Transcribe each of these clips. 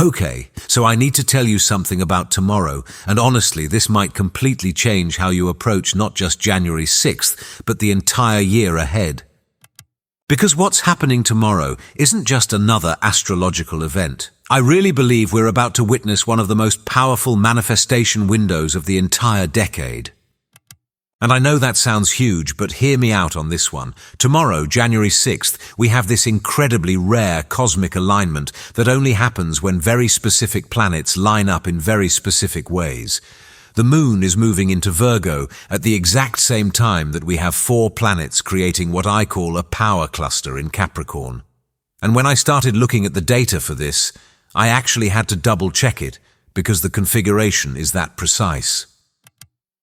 Okay, so I need to tell you something about tomorrow, and honestly, this might completely change how you approach not just January 6th, but the entire year ahead. Because what's happening tomorrow isn't just another astrological event. I really believe we're about to witness one of the most powerful manifestation windows of the entire decade. And I know that sounds huge, but hear me out on this one. Tomorrow, January 6th, we have this incredibly rare cosmic alignment that only happens when very specific planets line up in very specific ways. The moon is moving into Virgo at the exact same time that we have 4 planets creating what I call a power cluster in Capricorn. And when I started looking at the data for this, I actually had to double check it because the configuration is that precise.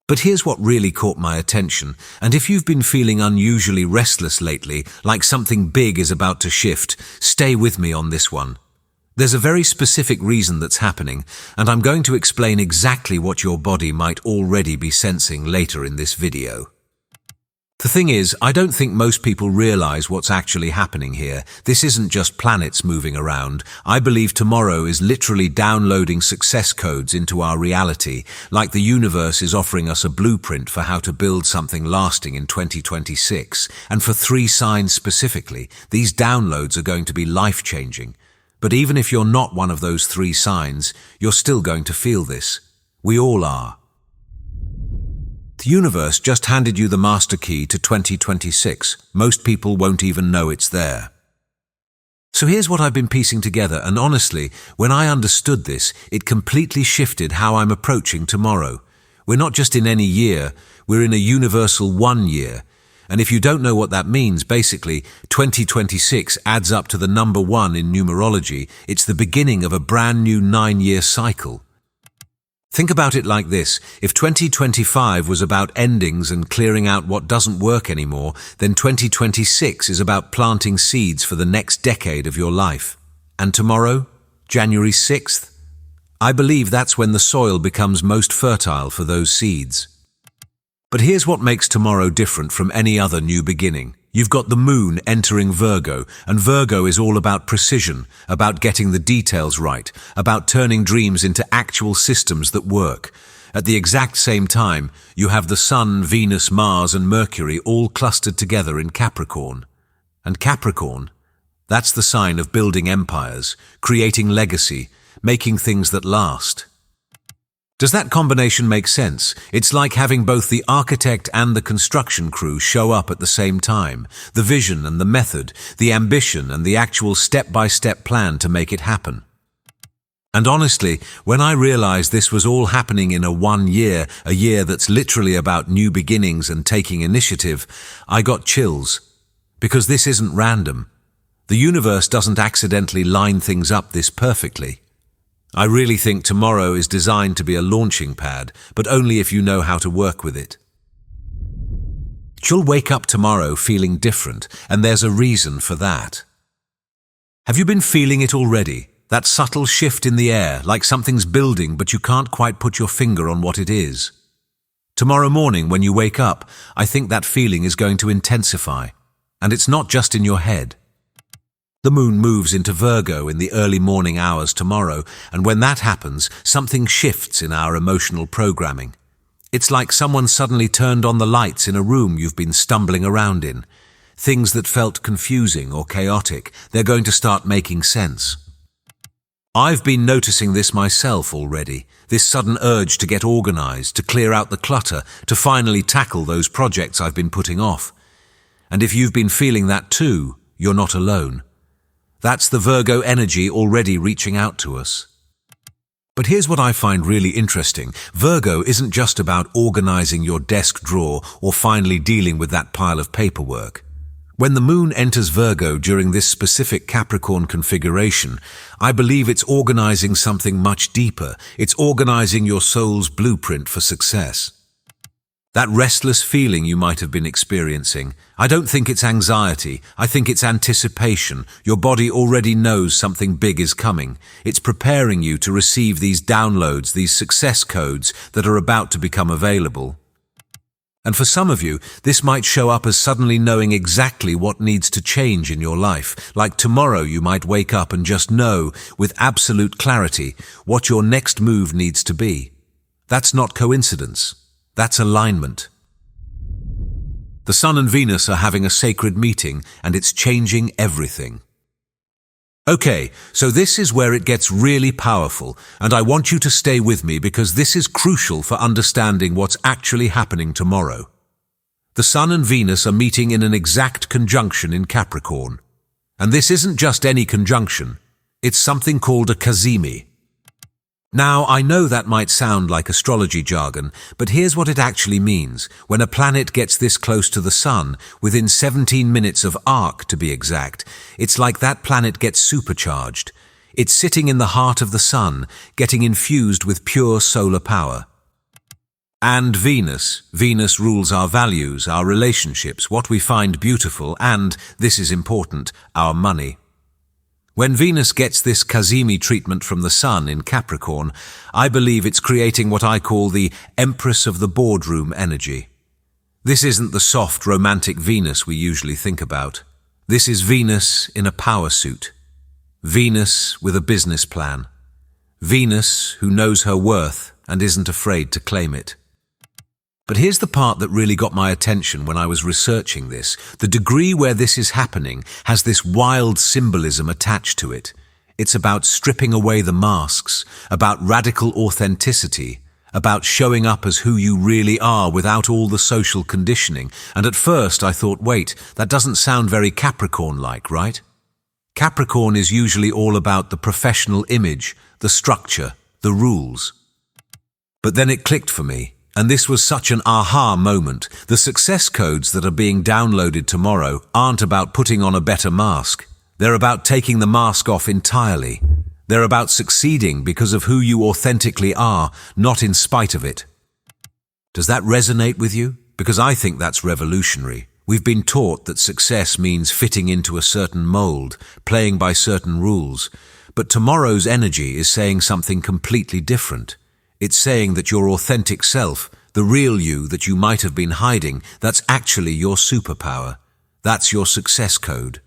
But here's what really caught my attention, and if you've been feeling unusually restless lately, like something big is about to shift, stay with me on this one. There's a very specific reason that's happening, and I'm going to explain exactly what your body might already be sensing later in this video. The thing is, I don't think most people realize what's actually happening here. This isn't just planets moving around. I believe tomorrow is literally downloading success codes into our reality, like the universe is offering us a blueprint for how to build something lasting in 2026. And for 3 signs specifically, these downloads are going to be life-changing. But even if you're not one of those 3 signs, you're still going to feel this. We all are. The universe just handed you the master key to 2026. Most people won't even know it's there. So here's what I've been piecing together, and honestly, when I understood this, it completely shifted how I'm approaching tomorrow. We're not just in any year, we're in a universal 1 year. And if you don't know what that means, basically, 2026 adds up to the number 1 in numerology. It's the beginning of a brand new 9-year cycle. Think about it like this. If 2025 was about endings and clearing out what doesn't work anymore, then 2026 is about planting seeds for the next decade of your life. And tomorrow, January 6th, I believe that's when the soil becomes most fertile for those seeds. But here's what makes tomorrow different from any other new beginning. You've got the moon entering Virgo, and Virgo is all about precision, about getting the details right, about turning dreams into actual systems that work. At the exact same time, you have the Sun, Venus, Mars, and Mercury all clustered together in Capricorn. And Capricorn, that's the sign of building empires, creating legacy, making things that last. Does that combination make sense? It's like having both the architect and the construction crew show up at the same time. The vision and the method, the ambition and the actual step-by-step plan to make it happen. And honestly, when I realized this was all happening in a 1 year, a year that's literally about new beginnings and taking initiative, I got chills. Because this isn't random. The universe doesn't accidentally line things up this perfectly. I really think tomorrow is designed to be a launching pad, but only if you know how to work with it. You'll wake up tomorrow feeling different, and there's a reason for that. Have you been feeling it already? That subtle shift in the air, like something's building but you can't quite put your finger on what it is. Tomorrow morning when you wake up, I think that feeling is going to intensify. And it's not just in your head. The moon moves into Virgo in the early morning hours tomorrow, and when that happens, something shifts in our emotional programming. It's like someone suddenly turned on the lights in a room you've been stumbling around in. Things that felt confusing or chaotic, they're going to start making sense. I've been noticing this myself already, this sudden urge to get organized, to clear out the clutter, to finally tackle those projects I've been putting off. And if you've been feeling that too, you're not alone. That's the Virgo energy already reaching out to us. But here's what I find really interesting. Virgo isn't just about organizing your desk drawer or finally dealing with that pile of paperwork. When the moon enters Virgo during this specific Capricorn configuration, I believe it's organizing something much deeper. It's organizing your soul's blueprint for success. That restless feeling you might have been experiencing, I don't think it's anxiety, I think it's anticipation. Your body already knows something big is coming. It's preparing you to receive these downloads, these success codes that are about to become available. And for some of you, this might show up as suddenly knowing exactly what needs to change in your life. Like tomorrow, you might wake up and just know, with absolute clarity, what your next move needs to be. That's not coincidence. That's alignment. The Sun and Venus are having a sacred meeting, and it's changing everything. Okay, so this is where it gets really powerful, and I want you to stay with me because this is crucial for understanding what's actually happening tomorrow. The Sun and Venus are meeting in an exact conjunction in Capricorn. And this isn't just any conjunction, it's something called a cazimi. Now, I know that might sound like astrology jargon, but here's what it actually means. When a planet gets this close to the Sun, within 17 minutes of arc to be exact, it's like that planet gets supercharged. It's sitting in the heart of the Sun, getting infused with pure solar power. And Venus rules our values, our relationships, what we find beautiful, and, this is important, our money. When Venus gets this cazimi treatment from the Sun in Capricorn, I believe it's creating what I call the Empress of the Boardroom energy. This isn't the soft, romantic Venus we usually think about. This is Venus in a power suit. Venus with a business plan. Venus who knows her worth and isn't afraid to claim it. But here's the part that really got my attention when I was researching this. The degree where this is happening has this wild symbolism attached to it. It's about stripping away the masks, about radical authenticity, about showing up as who you really are without all the social conditioning. And at first I thought, wait, that doesn't sound very Capricorn-like, right? Capricorn is usually all about the professional image, the structure, the rules. But then it clicked for me. And this was such an aha moment. The success codes that are being downloaded tomorrow aren't about putting on a better mask. They're about taking the mask off entirely. They're about succeeding because of who you authentically are, not in spite of it. Does that resonate with you? Because I think that's revolutionary. We've been taught that success means fitting into a certain mold, playing by certain rules. But tomorrow's energy is saying something completely different. It's saying that your authentic self, the real you that you might have been hiding, that's actually your superpower. That's your success code.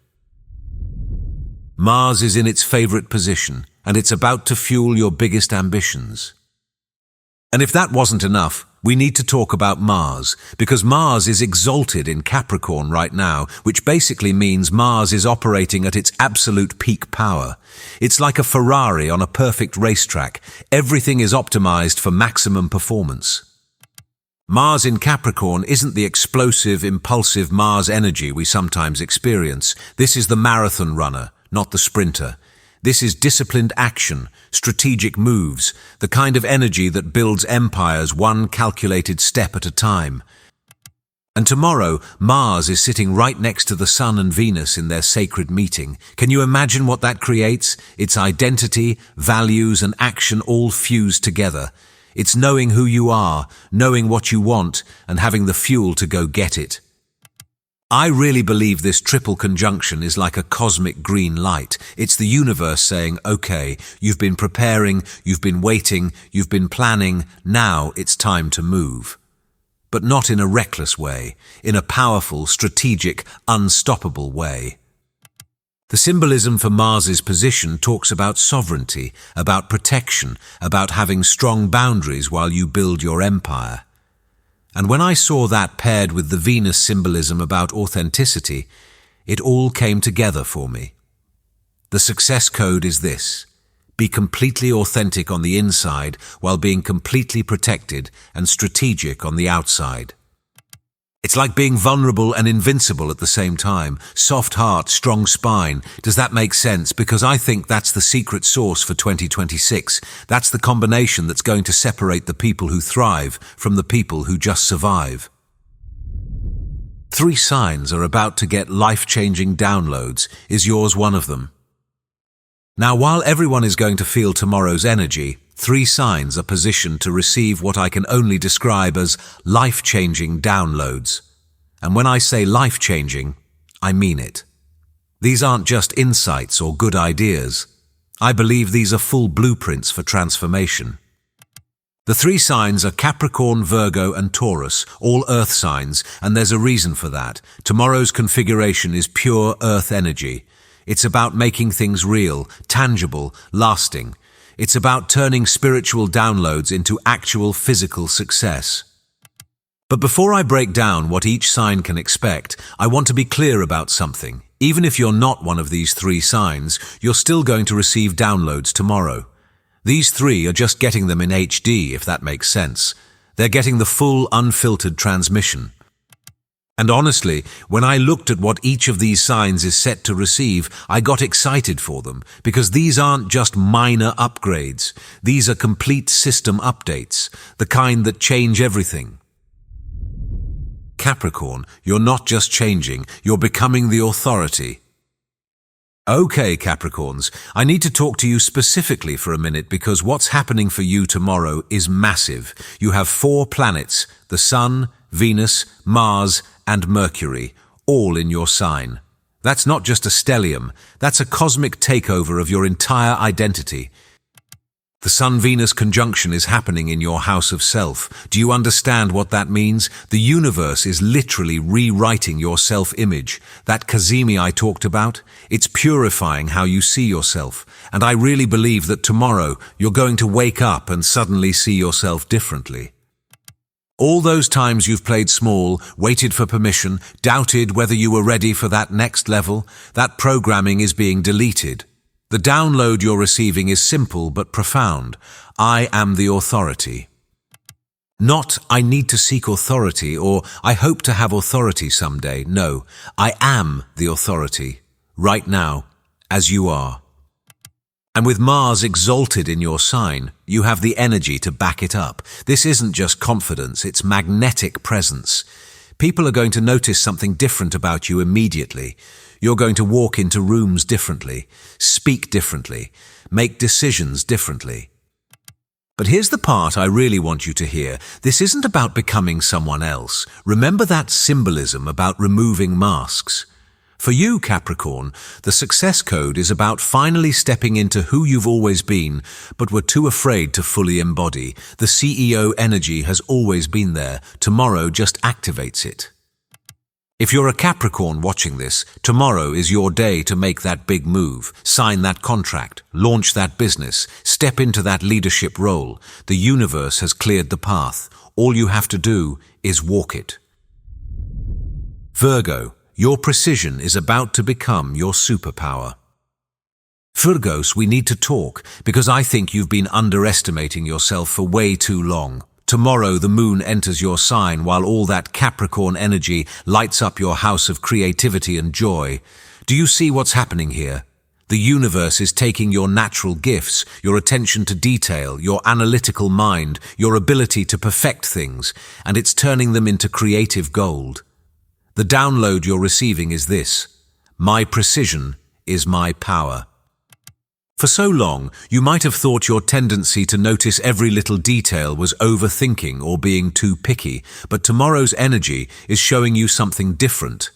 Mars is in its favorite position, and it's about to fuel your biggest ambitions. And if that wasn't enough, we need to talk about Mars, because Mars is exalted in Capricorn right now, which basically means Mars is operating at its absolute peak power. It's like a Ferrari on a perfect racetrack. Everything is optimized for maximum performance. Mars in Capricorn isn't the explosive, impulsive Mars energy we sometimes experience. This is the marathon runner, not the sprinter. This is disciplined action, strategic moves, the kind of energy that builds empires one calculated step at a time. And tomorrow, Mars is sitting right next to the Sun and Venus in their sacred meeting. Can you imagine what that creates? It's identity, values, and action all fused together. It's knowing who you are, knowing what you want, and having the fuel to go get it. I really believe this triple conjunction is like a cosmic green light. It's the universe saying, okay, you've been preparing, you've been waiting, you've been planning, now it's time to move. But not in a reckless way, in a powerful, strategic, unstoppable way. The symbolism for Mars's position talks about sovereignty, about protection, about having strong boundaries while you build your empire. And when I saw that paired with the Venus symbolism about authenticity, it all came together for me. The success code is this: be completely authentic on the inside while being completely protected and strategic on the outside. It's like being vulnerable and invincible at the same time. Soft heart, strong spine. Does that make sense? Because I think that's the secret sauce for 2026. That's the combination that's going to separate the people who thrive from the people who just survive. 3 signs are about to get life-changing downloads. Is yours one of them? Now, while everyone is going to feel tomorrow's energy, 3 signs are positioned to receive what I can only describe as life-changing downloads. And when I say life-changing, I mean it. These aren't just insights or good ideas. I believe these are full blueprints for transformation. The three signs are Capricorn, Virgo, and Taurus, all earth signs, and there's a reason for that. Tomorrow's configuration is pure earth energy. It's about making things real, tangible, lasting. It's about turning spiritual downloads into actual physical success. But before I break down what each sign can expect, I want to be clear about something. Even if you're not one of these three signs, you're still going to receive downloads tomorrow. These three are just getting them in HD, if that makes sense. They're getting the full, unfiltered transmission. And honestly, when I looked at what each of these signs is set to receive, I got excited for them, because these aren't just minor upgrades. These are complete system updates, the kind that change everything. Capricorn, you're not just changing, you're becoming the authority. Okay, Capricorns, I need to talk to you specifically for a minute because what's happening for you tomorrow is massive. You have 4 planets, the Sun, Venus, Mars, and Mercury, all in your sign. That's not just a stellium, that's a cosmic takeover of your entire identity. The Sun-Venus conjunction is happening in your house of self. Do you understand what that means? The universe is literally rewriting your self-image. That Kazemi I talked about, it's purifying how you see yourself. And I really believe that tomorrow you're going to wake up and suddenly see yourself differently. All those times you've played small, waited for permission, doubted whether you were ready for that next level, that programming is being deleted. The download you're receiving is simple but profound. I am the authority. Not, I need to seek authority or I hope to have authority someday. No, I am the authority, right now, as you are. And with Mars exalted in your sign, you have the energy to back it up. This isn't just confidence, it's magnetic presence. People are going to notice something different about you immediately. You're going to walk into rooms differently, speak differently, make decisions differently. But here's the part I really want you to hear. This isn't about becoming someone else. Remember that symbolism about removing masks. For you, Capricorn, the success code is about finally stepping into who you've always been, but were too afraid to fully embody. The CEO energy has always been there. Tomorrow just activates it. If you're a Capricorn watching this, tomorrow is your day to make that big move, sign that contract, launch that business, step into that leadership role. The universe has cleared the path. All you have to do is walk it. Virgo, your precision is about to become your superpower. Virgos, we need to talk because I think you've been underestimating yourself for way too long. Tomorrow the moon enters your sign while all that Capricorn energy lights up your house of creativity and joy. Do you see what's happening here? The universe is taking your natural gifts, your attention to detail, your analytical mind, your ability to perfect things, and it's turning them into creative gold. The download you're receiving is this: my precision is my power. For so long, you might have thought your tendency to notice every little detail was overthinking or being too picky, but tomorrow's energy is showing you something different.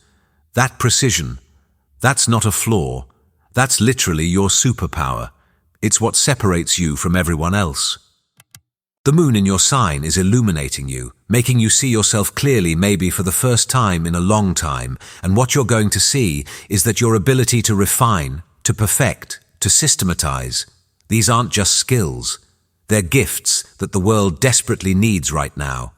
That precision, that's not a flaw. That's literally your superpower. It's what separates you from everyone else. The moon in your sign is illuminating you, making you see yourself clearly maybe for the first time in a long time, and what you're going to see is that your ability to refine, to perfect, to systematize, these aren't just skills. They're gifts that the world desperately needs right now.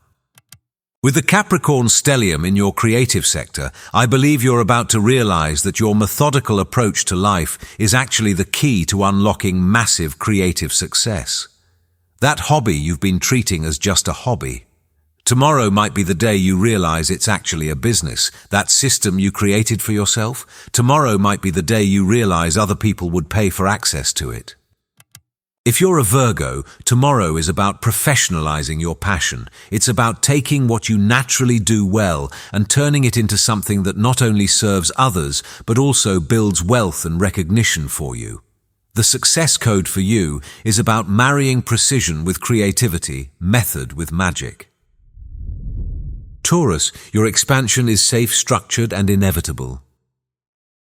With the Capricorn stellium in your creative sector, I believe you're about to realize that your methodical approach to life is actually the key to unlocking massive creative success. That hobby you've been treating as just a hobby. Tomorrow might be the day you realize it's actually a business. That system you created for yourself, tomorrow might be the day you realize other people would pay for access to it. If you're a Virgo, tomorrow is about professionalizing your passion. It's about taking what you naturally do well and turning it into something that not only serves others, but also builds wealth and recognition for you. The success code for you is about marrying precision with creativity, method with magic. Taurus, your expansion is safe, structured, and inevitable.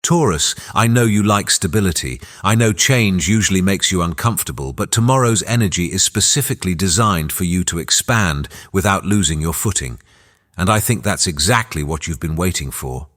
Taurus, I know you like stability. I know change usually makes you uncomfortable, but tomorrow's energy is specifically designed for you to expand without losing your footing. And I think that's exactly what you've been waiting for.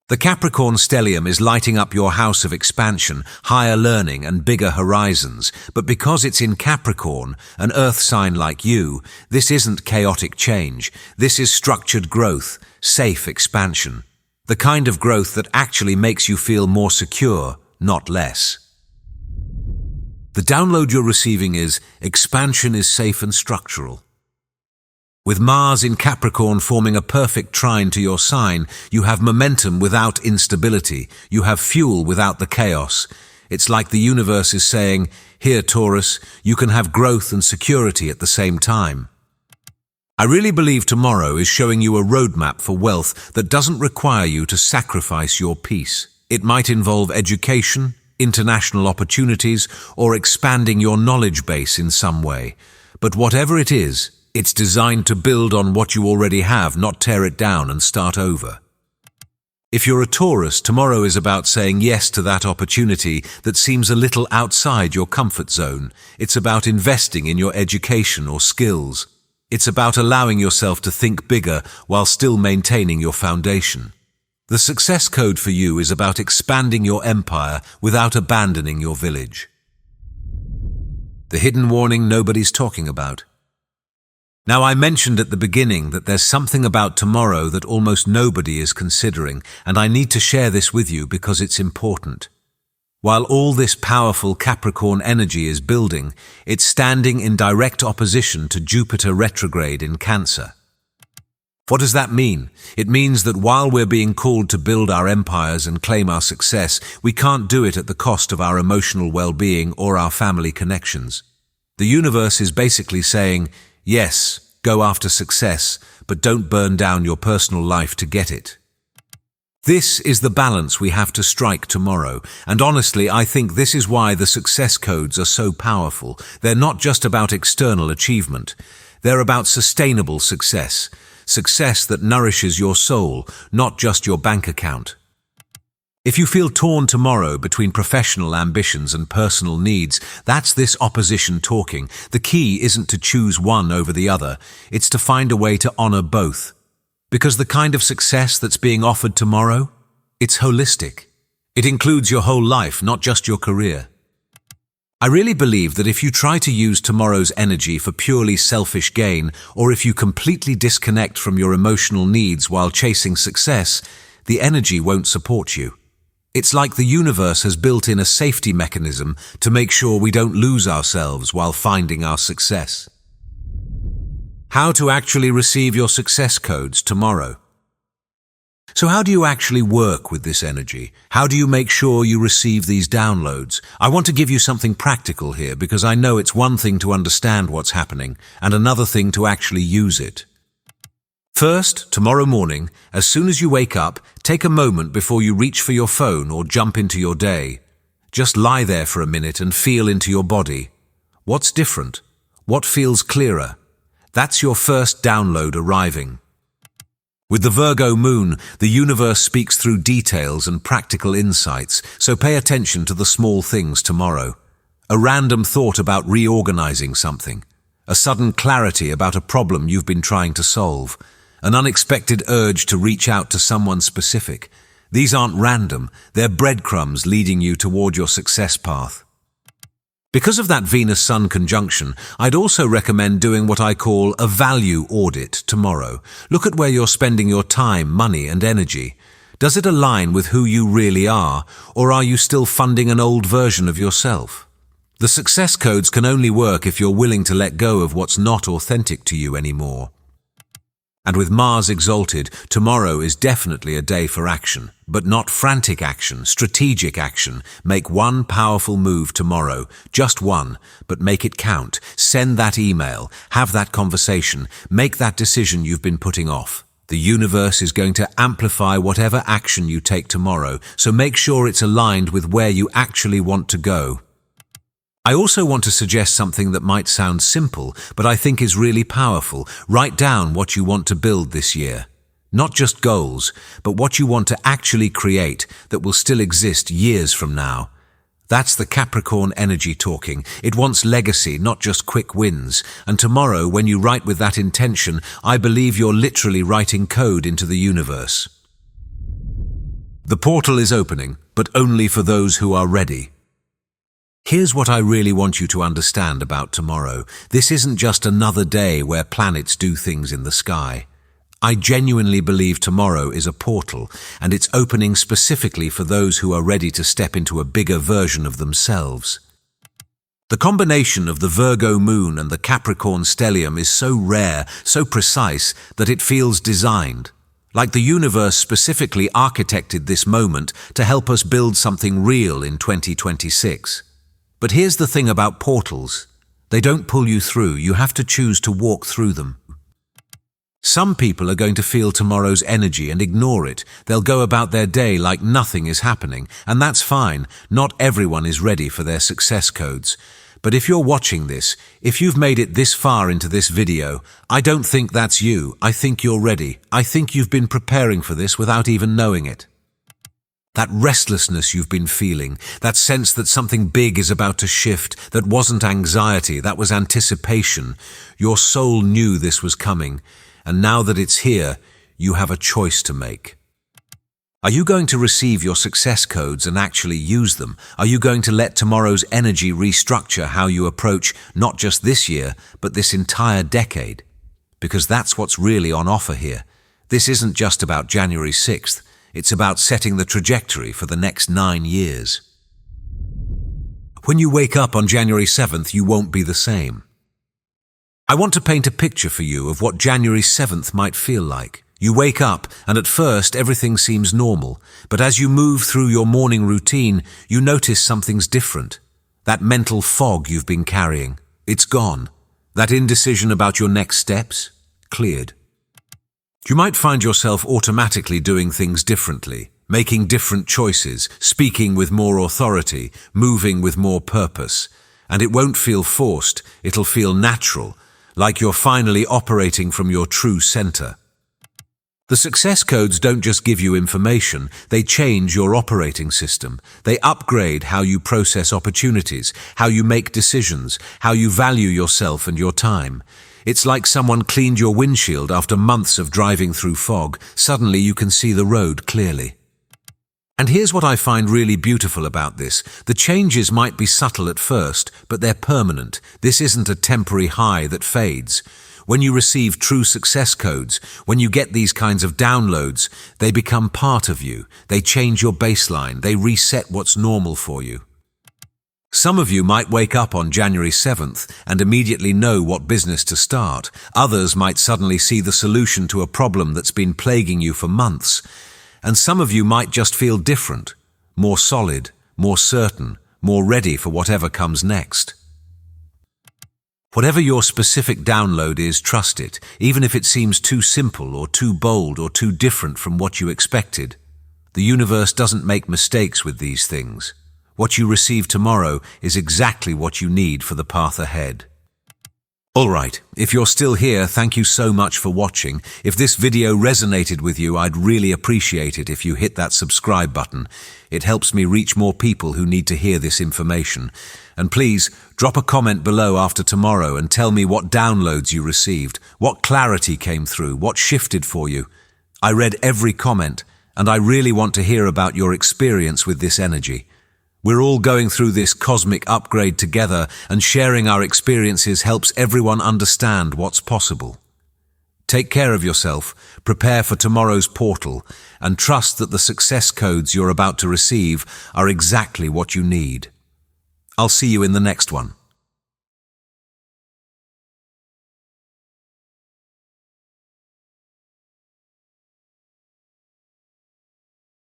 The Capricorn stellium is lighting up your house of expansion, higher learning, and bigger horizons. But because it's in Capricorn, an earth sign like you, this isn't chaotic change. This is structured growth, safe expansion. The kind of growth that actually makes you feel more secure, not less. The download you're receiving is, expansion is safe and structural. With Mars in Capricorn forming a perfect trine to your sign, you have momentum without instability. You have fuel without the chaos. It's like the universe is saying, here, Taurus, you can have growth and security at the same time. I really believe tomorrow is showing you a roadmap for wealth that doesn't require you to sacrifice your peace. It might involve education, international opportunities, or expanding your knowledge base in some way. But whatever it is, it's designed to build on what you already have, not tear it down and start over. If you're a Taurus, tomorrow is about saying yes to that opportunity that seems a little outside your comfort zone. It's about investing in your education or skills. It's about allowing yourself to think bigger while still maintaining your foundation. The success code for you is about expanding your empire without abandoning your village. The hidden warning nobody's talking about. Now, I mentioned at the beginning that there's something about tomorrow that almost nobody is considering, and I need to share this with you because it's important. While all this powerful Capricorn energy is building, it's standing in direct opposition to Jupiter retrograde in Cancer. What does that mean? It means that while we're being called to build our empires and claim our success, we can't do it at the cost of our emotional well-being or our family connections. The universe is basically saying, yes, go after success, but don't burn down your personal life to get it. This is the balance we have to strike tomorrow, and honestly, I think this is why the success codes are so powerful. They're not just about external achievement. They're about sustainable success, success that nourishes your soul, not just your bank account. If you feel torn tomorrow between professional ambitions and personal needs, that's this opposition talking. The key isn't to choose one over the other, it's to find a way to honor both. Because the kind of success that's being offered tomorrow, it's holistic. It includes your whole life, not just your career. I really believe that if you try to use tomorrow's energy for purely selfish gain, or if you completely disconnect from your emotional needs while chasing success, the energy won't support you. It's like the universe has built in a safety mechanism to make sure we don't lose ourselves while finding our success. How to actually receive your success codes tomorrow. So how do you actually work with this energy? How do you make sure you receive these downloads? I want to give you something practical here because I know it's one thing to understand what's happening and another thing to actually use it. First, tomorrow morning, as soon as you wake up, take a moment before you reach for your phone or jump into your day. Just lie there for a minute and feel into your body. What's different? What feels clearer? That's your first download arriving. With the Virgo moon, the universe speaks through details and practical insights, so pay attention to the small things tomorrow. A random thought about reorganizing something. A sudden clarity about a problem you've been trying to solve. An unexpected urge to reach out to someone specific. These aren't random, they're breadcrumbs leading you toward your success path. Because of that Venus-Sun conjunction, I'd also recommend doing what I call a value audit tomorrow. Look at where you're spending your time, money, and energy. Does it align with who you really are, or are you still funding an old version of yourself? The success codes can only work if you're willing to let go of what's not authentic to you anymore. And with Mars exalted, tomorrow is definitely a day for action, but not frantic action, strategic action. Make one powerful move tomorrow, just one, but make it count. Send that email, have that conversation, make that decision you've been putting off. The universe is going to amplify whatever action you take tomorrow, so make sure it's aligned with where you actually want to go. I also want to suggest something that might sound simple, but I think is really powerful. Write down what you want to build this year. Not just goals, but what you want to actually create that will still exist years from now. That's the Capricorn energy talking. It wants legacy, not just quick wins. And tomorrow, when you write with that intention, I believe you're literally writing code into the universe. The portal is opening, but only for those who are ready. Here's what I really want you to understand about tomorrow. This isn't just another day where planets do things in the sky. I genuinely believe tomorrow is a portal, and it's opening specifically for those who are ready to step into a bigger version of themselves. The combination of the Virgo moon and the Capricorn stellium is so rare, so precise, that it feels designed. Like the universe specifically architected this moment to help us build something real in 2026. But here's the thing about portals. They don't pull you through, you have to choose to walk through them. Some people are going to feel tomorrow's energy and ignore it. They'll go about their day like nothing is happening, and that's fine. Not everyone is ready for their success codes. But if you're watching this, if you've made it this far into this video, I don't think that's you. I think you're ready. I think you've been preparing for this without even knowing it. That restlessness you've been feeling, that sense that something big is about to shift, that wasn't anxiety, that was anticipation. Your soul knew this was coming. And now that it's here, you have a choice to make. Are you going to receive your success codes and actually use them? Are you going to let tomorrow's energy restructure how you approach not just this year, but this entire decade? Because that's what's really on offer here. This isn't just about January 6th. It's about setting the trajectory for the next 9 years. When you wake up on January 7th, you won't be the same. I want to paint a picture for you of what January 7th might feel like. You wake up, and at first everything seems normal, but as you move through your morning routine, you notice something's different. That mental fog you've been carrying, it's gone. That indecision about your next steps, cleared. You might find yourself automatically doing things differently, making different choices, speaking with more authority, moving with more purpose. And it won't feel forced, it'll feel natural, like you're finally operating from your true center. The success codes don't just give you information, they change your operating system. They upgrade how you process opportunities, how you make decisions, how you value yourself and your time. It's like someone cleaned your windshield after months of driving through fog. Suddenly you can see the road clearly. And here's what I find really beautiful about this. The changes might be subtle at first, but they're permanent. This isn't a temporary high that fades. When you receive true success codes, when you get these kinds of downloads, they become part of you. They change your baseline. They reset what's normal for you. Some of you might wake up on January 7th and immediately know what business to start. Others might suddenly see the solution to a problem that's been plaguing you for months. And some of you might just feel different, more solid, more certain, more ready for whatever comes next. Whatever your specific download is, trust it, even if it seems too simple or too bold or too different from what you expected. The universe doesn't make mistakes with these things. What you receive tomorrow is exactly what you need for the path ahead. Alright, if you're still here, thank you so much for watching. If this video resonated with you, I'd really appreciate it if you hit that subscribe button. It helps me reach more people who need to hear this information. And please, drop a comment below after tomorrow and tell me what downloads you received, what clarity came through, what shifted for you. I read every comment, and I really want to hear about your experience with this energy. We're all going through this cosmic upgrade together, and sharing our experiences helps everyone understand what's possible. Take care of yourself, prepare for tomorrow's portal, and trust that the success codes you're about to receive are exactly what you need. I'll see you in the next one.